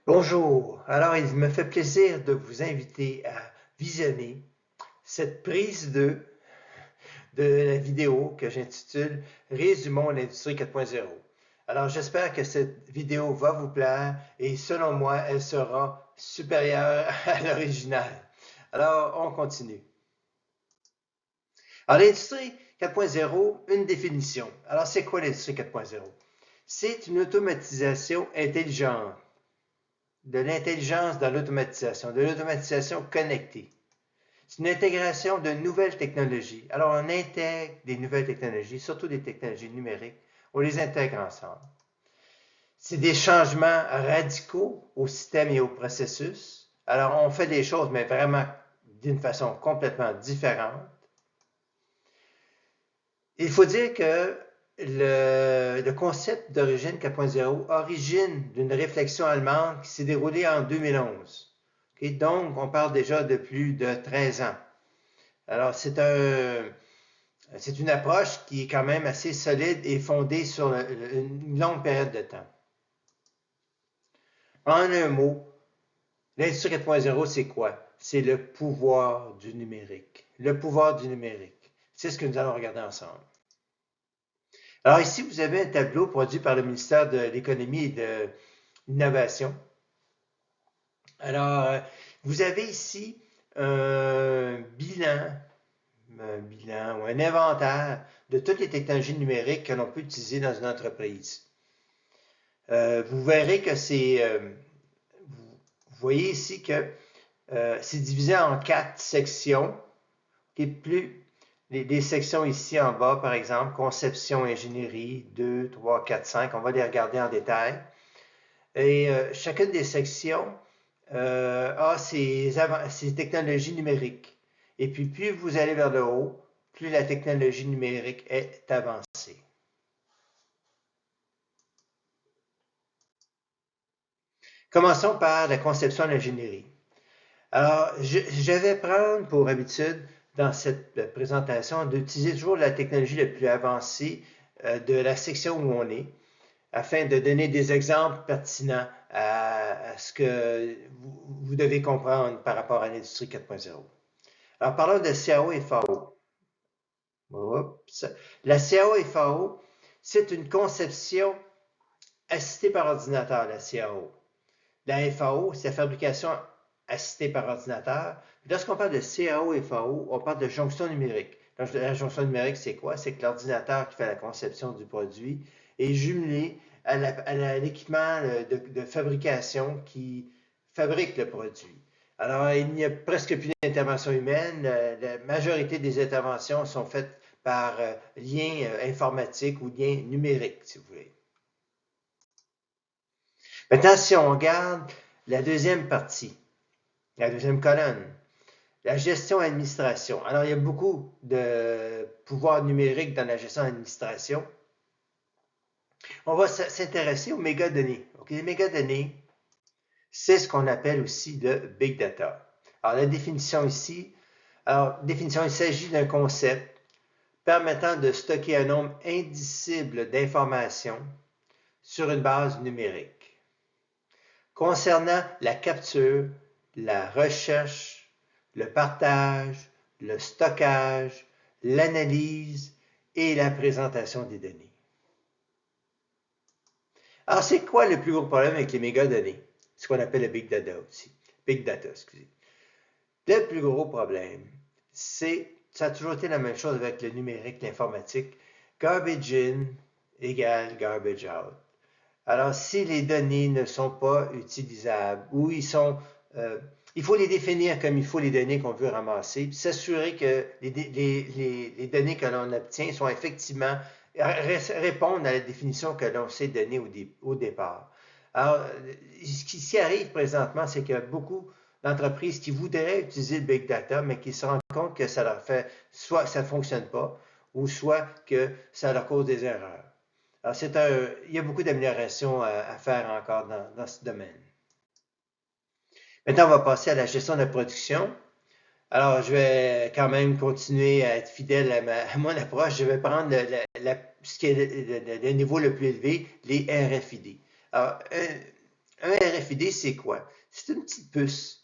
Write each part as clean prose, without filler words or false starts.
Bonjour, alors il me fait plaisir de vous inviter à visionner cette prise de la vidéo que j'intitule Résumons l'industrie 4.0. Alors j'espère que cette vidéo va vous plaire et selon moi elle sera supérieure à l'original. Alors on continue. Alors l'industrie 4.0, une définition. Alors c'est quoi l'industrie 4.0? C'est une automatisation intelligente, de l'intelligence dans l'automatisation, de l'automatisation connectée. C'est une intégration de nouvelles technologies. Alors, on intègre des nouvelles technologies, surtout des technologies numériques, on les intègre ensemble. C'est des changements radicaux au système et au processus. Alors, on fait des choses, mais vraiment d'une façon complètement différente. Il faut dire que le concept d'origine 4.0 origine d'une réflexion allemande qui s'est déroulée en 2011. Okay? Donc, on parle déjà de plus de 13 ans. Alors, c'est une approche qui est quand même assez solide et fondée sur une longue période de temps. En un mot, l'industrie 4.0, c'est quoi? C'est le pouvoir du numérique. Le pouvoir du numérique. C'est ce que nous allons regarder ensemble. Alors ici, vous avez un tableau produit par le ministère de l'Économie et de l'Innovation. Alors, vous avez ici un bilan ou un inventaire de toutes les technologies numériques que l'on peut utiliser dans une entreprise. Vous verrez que vous voyez ici que c'est divisé en 4 sections. Et plus les sections ici en bas, par exemple, conception, ingénierie, 2, 3, 4, 5, on va les regarder en détail. Et chacune des sections a ses technologies numériques. Et puis, plus vous allez vers le haut, plus la technologie numérique est avancée. Commençons par la conception de l'ingénierie. Alors, je vais prendre pour habitude dans cette présentation d'utiliser toujours la technologie la plus avancée de la section où on est, afin de donner des exemples pertinents à ce que vous devez comprendre par rapport à l'industrie 4.0. Alors, parlons de CAO et FAO. Oups. La CAO et FAO, c'est une conception assistée par ordinateur, la CAO. La FAO, c'est la fabrication assistée par ordinateur. Lorsqu'on parle de CAO et FAO, on parle de jonction numérique. La jonction numérique, c'est quoi? C'est que l'ordinateur qui fait la conception du produit est jumelé à l'équipement de fabrication qui fabrique le produit. Alors, il n'y a presque plus d'intervention humaine. La majorité des interventions sont faites par lien informatique ou lien numérique, si vous voulez. Maintenant, si on regarde la deuxième partie, la deuxième colonne, la gestion administration. Alors, il y a beaucoup de pouvoir numérique dans la gestion administration. On va s'intéresser aux mégadonnées. Okay? Les mégadonnées, c'est ce qu'on appelle aussi le big data. Alors, la définition ici, il s'agit d'un concept permettant de stocker un nombre indicible d'informations sur une base numérique. Concernant la capture, la recherche, le partage, le stockage, l'analyse et la présentation des données. Alors, c'est quoi le plus gros problème avec les mégadonnées? Ce qu'on appelle le big data aussi. Big data, excusez. Le plus gros problème, ça a toujours été la même chose avec le numérique, l'informatique. Garbage in égale garbage out. Alors, si les données ne sont pas utilisables ou il faut les définir comme il faut les données qu'on veut ramasser, puis s'assurer que les données que l'on obtient sont effectivement répondent à la définition que l'on s'est donnée au départ. Alors, ce qui arrive présentement, c'est qu'il y a beaucoup d'entreprises qui voudraient utiliser le big data, mais qui se rendent compte que ça leur fait, soit ça ne fonctionne pas, ou soit que ça leur cause des erreurs. Alors, il y a beaucoup d'améliorations à faire encore dans ce domaine. Maintenant, on va passer à la gestion de la production. Alors, je vais quand même continuer à être fidèle à mon approche. Je vais prendre ce qui est le niveau le plus élevé, les RFID. Alors, Un RFID, c'est quoi? C'est une petite puce.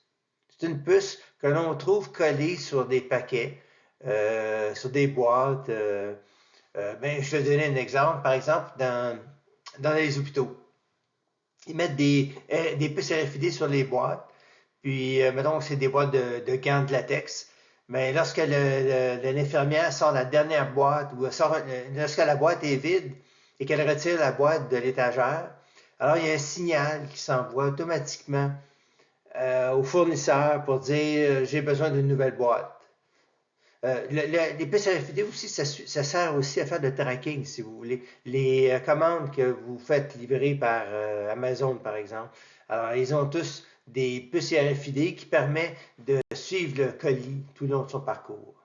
C'est une puce que l'on trouve collée sur des paquets, sur des boîtes. Je vais donner un exemple. Par exemple, dans les hôpitaux, ils mettent des puces RFID sur les boîtes. Puis, mettons que c'est des boîtes de gants de latex. Mais lorsque l'infirmière sort la dernière boîte, ou lorsque la boîte est vide et qu'elle retire la boîte de l'étagère, alors il y a un signal qui s'envoie automatiquement au fournisseur pour dire j'ai besoin d'une nouvelle boîte. Les puces RFID aussi, ça sert aussi à faire le tracking, si vous voulez. Les commandes que vous faites livrer par Amazon, par exemple. Alors, ils ont tous des puces RFID qui permettent de suivre le colis tout le long de son parcours.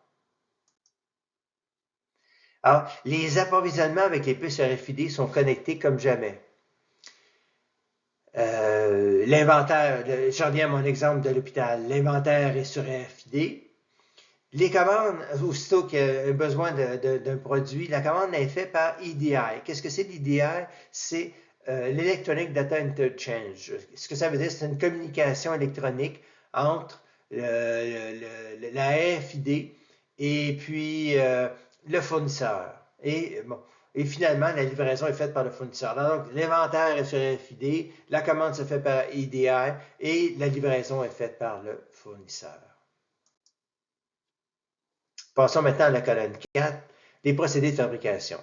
Alors, les approvisionnements avec les puces RFID sont connectés comme jamais. L'inventaire, je reviens à mon exemple de l'hôpital, l'inventaire est sur RFID. Les commandes, aussitôt qu'il y a besoin d'un produit, la commande est faite par EDI. Qu'est-ce que c'est l'EDI? C'est l'Electronic Data Interchange. Ce que ça veut dire, c'est une communication électronique entre la RFID et puis le fournisseur. Et finalement, la livraison est faite par le fournisseur. Donc, l'inventaire est sur RFID, la commande se fait par EDI et la livraison est faite par le fournisseur. Passons maintenant à la colonne 4, les procédés de fabrication.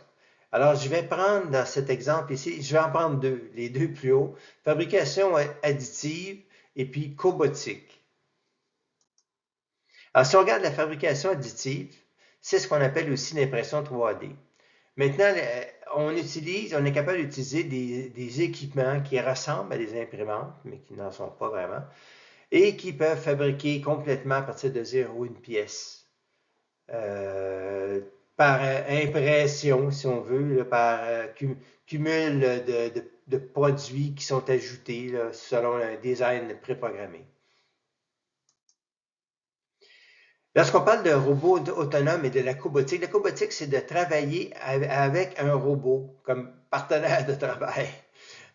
Alors, je vais prendre dans cet exemple ici, je vais en prendre deux, les deux plus hauts, fabrication additive et puis cobotique. Alors, si on regarde la fabrication additive, c'est ce qu'on appelle aussi l'impression 3D. Maintenant, on est capable d'utiliser des équipements qui ressemblent à des imprimantes, mais qui n'en sont pas vraiment, et qui peuvent fabriquer complètement à partir de zéro une pièce. Par impression, si on veut, là, par cumul de produits qui sont ajoutés là, selon un design préprogrammé. Lorsqu'on parle de robots autonomes et de la cobotique, c'est de travailler avec un robot comme partenaire de travail.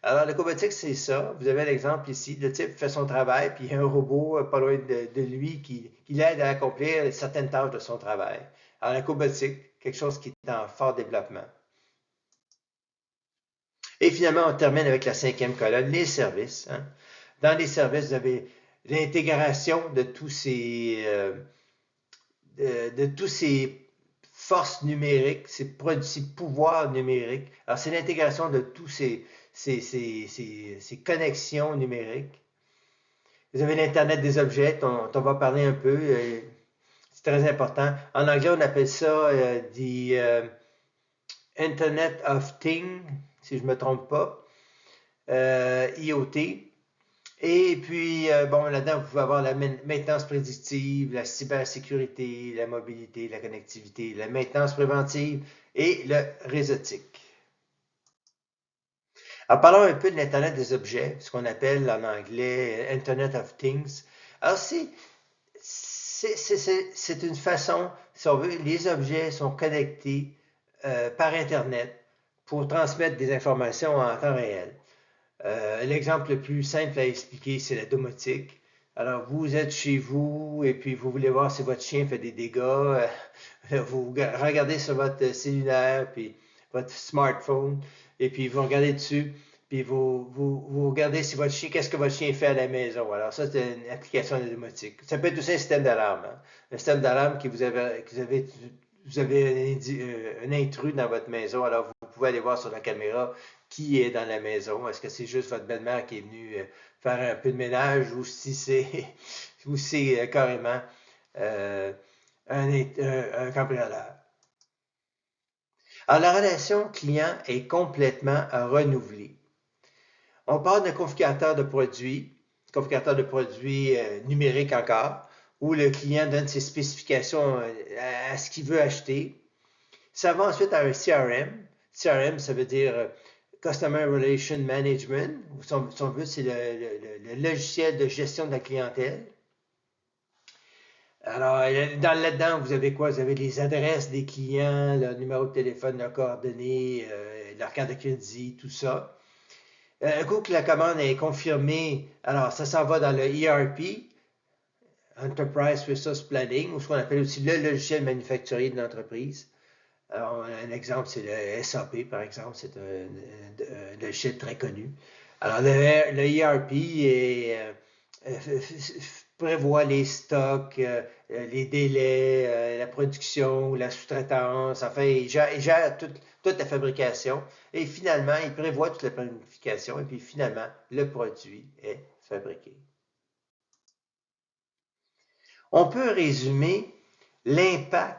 Alors, la cobotique, c'est ça. Vous avez l'exemple ici. Le type fait son travail, puis il y a un robot pas loin de lui qui l'aide à accomplir certaines tâches de son travail. Alors, la cobotique, quelque chose qui est en fort développement. Et finalement, on termine avec la cinquième colonne, les services. Hein. Dans les services, vous avez l'intégration de tous ces forces numériques, ces pouvoirs numériques. Alors, c'est l'intégration de tous ces connexions numériques. Vous avez l'Internet des objets, dont on va parler un peu. C'est très important. En anglais, on appelle ça the Internet of Things, si je ne me trompe pas, IoT. Et puis, là-dedans, vous pouvez avoir la maintenance prédictive, la cybersécurité, la mobilité, la connectivité, la maintenance préventive et le réseautique. Alors, parlons un peu de l'Internet des objets, ce qu'on appelle en anglais Internet of Things. Alors, c'est une façon, si on veut, les objets sont connectés par Internet pour transmettre des informations en temps réel. L'exemple le plus simple à expliquer, c'est la domotique. Alors, vous êtes chez vous et puis vous voulez voir si votre chien fait des dégâts. Vous regardez sur votre cellulaire, puis votre smartphone, et puis vous regardez dessus, puis vous regardez si votre chien, qu'est-ce que votre chien fait à la maison. Alors, ça, c'est une application de domotique. Ça peut être aussi un système d'alarme. Hein? Un système d'alarme que vous avez un intrus dans votre maison, alors vous pouvez aller voir sur la caméra qui est dans la maison. Est-ce que c'est juste votre belle-mère qui est venue faire un peu de ménage ou si c'est carrément un cambrioleur. Alors, la relation client est complètement renouvelée. On parle d'un configurateur de produits numérique encore, où le client donne ses spécifications à ce qu'il veut acheter. Ça va ensuite à un CRM. CRM, ça veut dire Customer Relation Management. Son but, c'est le logiciel de gestion de la clientèle. Alors, là-dedans, vous avez quoi? Vous avez les adresses des clients, leur numéro de téléphone, leurs coordonnées, leur carte de crédit, tout ça. Un coup que la commande est confirmée, alors ça s'en va dans le ERP, Enterprise Resource Planning, ou ce qu'on appelle aussi le logiciel manufacturier de l'entreprise. Alors, un exemple, c'est le SAP, par exemple, c'est un logiciel très connu. Alors, le ERP prévoit les stocks, les délais, la production, la sous-traitance, enfin, il gère toute la fabrication. Et finalement, il prévoit toute la planification, et puis finalement, le produit est fabriqué. On peut résumer l'impact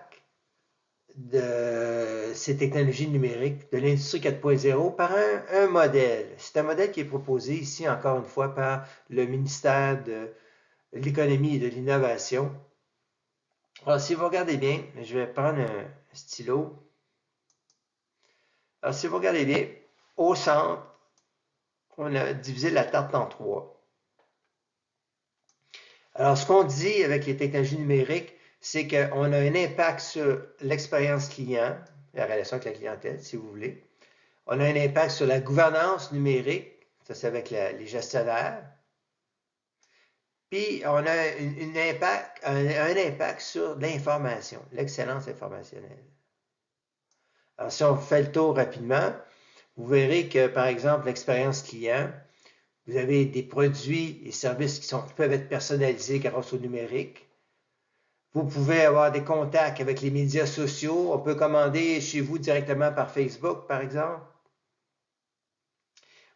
de ces technologies numériques de l'industrie 4.0 par un modèle. C'est un modèle qui est proposé ici, encore une fois, par le ministère de l'économie et de l'innovation. Alors, si vous regardez bien, je vais prendre un stylo. Alors, si vous regardez bien, au centre, on a divisé la tarte en trois. Alors, ce qu'on dit avec les technologies numériques, c'est qu'on a un impact sur l'expérience client, la relation avec la clientèle, si vous voulez. On a un impact sur la gouvernance numérique, ça c'est avec les gestionnaires. Puis on a un impact sur l'information, l'excellence informationnelle. Alors si on fait le tour rapidement, vous verrez que par exemple l'expérience client, vous avez des produits et services qui peuvent être personnalisés grâce au numérique. Vous pouvez avoir des contacts avec les médias sociaux. On peut commander chez vous directement par Facebook, par exemple.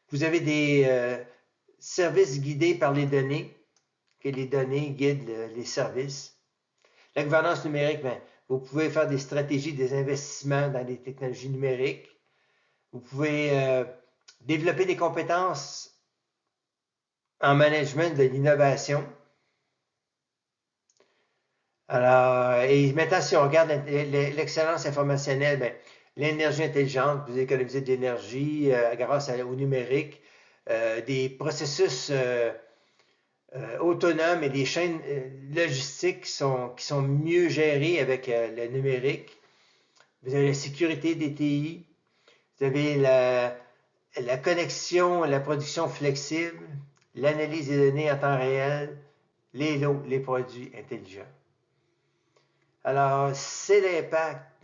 Vous avez des services guidés par les données, que les données guident les services. La gouvernance numérique, bien, vous pouvez faire des stratégies, des investissements dans les technologies numériques. Vous pouvez développer des compétences en management de l'innovation. Alors, et maintenant, si on regarde l'excellence informationnelle, bien, l'énergie intelligente, vous économisez de l'énergie grâce au numérique, des processus autonomes et des chaînes logistiques qui sont mieux gérées avec le numérique. Vous avez la sécurité des TI, vous avez la connexion, la production flexible, l'analyse des données en temps réel, les lots, les produits intelligents. Alors, c'est l'impact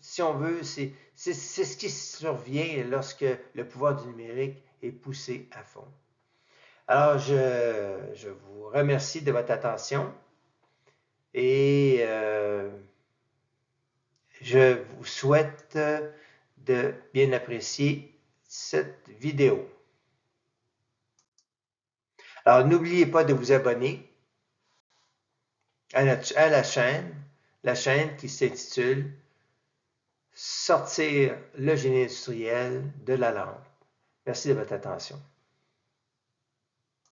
si on veut, c'est ce qui survient lorsque le pouvoir du numérique est poussé à fond. Alors, je vous remercie de votre attention et je vous souhaite de bien apprécier cette vidéo. Alors, n'oubliez pas de vous abonner à la chaîne qui s'intitule Sortir le génie industriel de la lampe. Merci de votre attention.